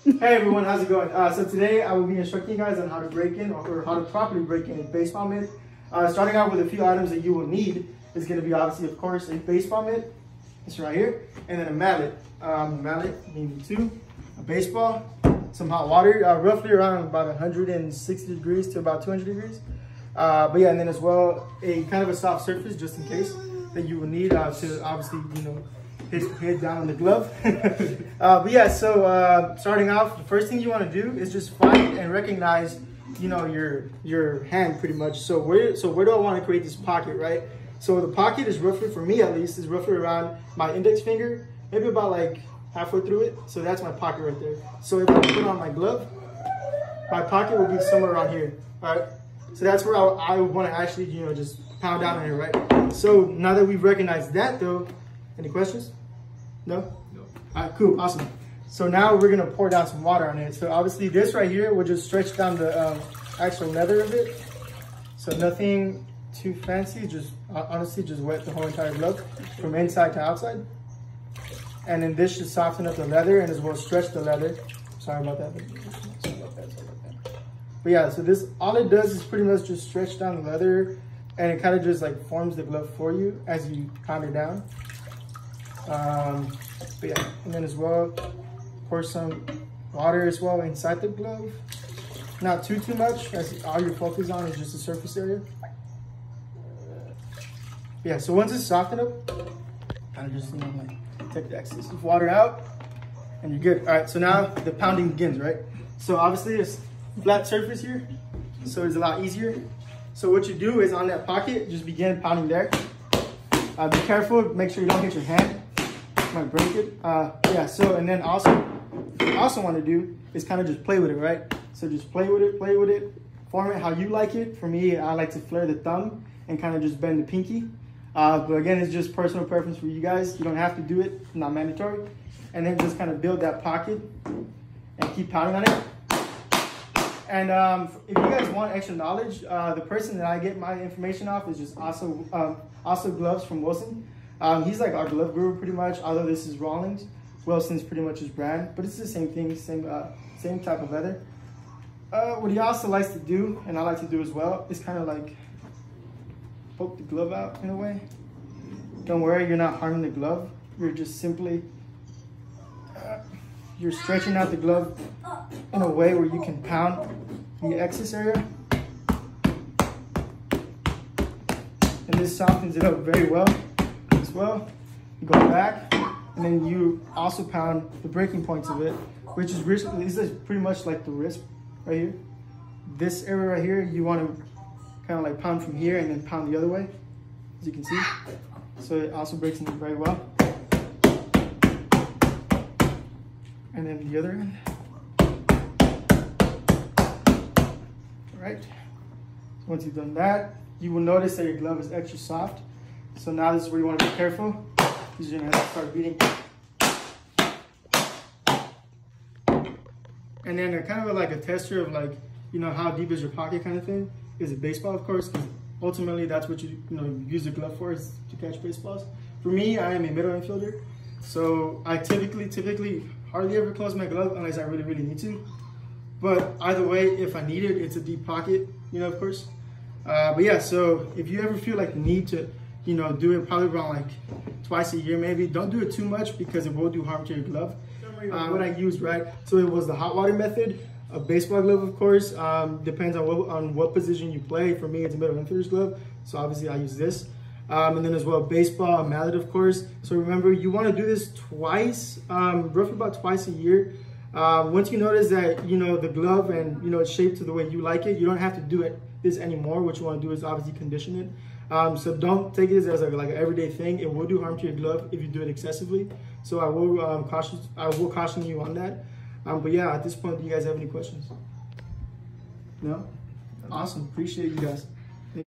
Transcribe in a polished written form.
Hey everyone, how's it going? So today I will be instructing you guys on how to break in or how to properly break in a baseball mitt. Starting out with a few items that you will need is going to be obviously, of course, a baseball mitt. It's right here, and then a mallet. Mallet, maybe two, a baseball, some hot water, roughly around about 160 degrees to about 200 degrees. But yeah, and then as well a kind of a soft surface just in case that you will need to obviously hit down on the glove. But yeah, so starting off, the first thing you want to do is just find and recognize, your hand pretty much. So where do I want to create this pocket, right? So the pocket is roughly, for me at least, is roughly around my index finger, maybe about like halfway through it. So that's my pocket right there. So if I put on my glove, my pocket will be somewhere around here. All right. So that's where I want to actually, just pound down on it, right? So now that we've recognized that though, any questions? No? No. All right, cool, awesome. So now we're gonna pour down some water on it. So obviously this right here will just stretch down the actual leather of it. So nothing too fancy, just honestly just wet the whole entire glove from inside to outside. And then this should soften up the leather and as well stretch the leather. Sorry about that. But yeah, so this, all it does is pretty much just stretch down the leather and it kind of just like forms the glove for you as you pound it down. But yeah, and then as well, pour some water as well inside the glove. Not too much, as all you're focused on is just the surface area. Yeah, so once it's softened up, kind of just, like take the excess of water out and you're good. All right, so now the pounding begins, right? So obviously it's flat surface here, so it's a lot easier. So what you do is on that pocket, just begin pounding there. Be careful, make sure you don't hit your hand. Might break it. Yeah, so and then also what you also want to do is kind of just play with it, right? So just play with it, form it how you like it. For me, I like to flare the thumb and kind of just bend the pinky. But again, it's just personal preference for you guys. You don't have to do it, not mandatory. And then just kind of build that pocket and keep pounding on it. And if you guys want extra knowledge, the person that I get my information off is just also Gloves from Wilson. He's like our glove guru pretty much, although this is Rawlings. Wilson's pretty much his brand, but it's the same thing, same type of leather. What he also likes to do, and I like to do as well, is kind of like poke the glove out in a way. Don't worry, you're not harming the glove. You're just simply, you're stretching out the glove in a way where you can pound the excess area. And this softens it up very well as well. You go back, and then you also pound the breaking points of it, which is pretty much like the wrist right here. This area right here, you want to kind of like pound from here and then pound the other way, as you can see. So it also breaks in very well. And then the other end. All right. So once you've done that, you will notice that your glove is extra soft. So now this is where you want to be careful. You're gonna have to start beating. And then kind of like a tester of like, how deep is your pocket kind of thing is a baseball, of course, because ultimately that's what you use the glove for, is to catch baseballs. For me, I am a middle infielder, so I typically hardly ever close my glove unless I really, really need to. But either way, if I need it, it's a deep pocket, of course. But yeah, so if you ever feel like the need to, do it probably around like twice a year maybe, don't do it too much because it will do harm to your glove. What I used, right? So it was the hot water method, a baseball glove, of course. Depends on what position you play. For me, it's a middle infielder's glove, so obviously I use this. And then as well, baseball, a mallet, of course. So remember, you want to do this twice, roughly about twice a year. Once you notice that, the glove and, it's shaped to the way you like it, you don't have to do this anymore. What you want to do is obviously condition it. So don't take this as like an everyday thing. It will do harm to your glove if you do it excessively. So I will caution you on that. But yeah, at this point, do you guys have any questions? No? Awesome. Appreciate you guys.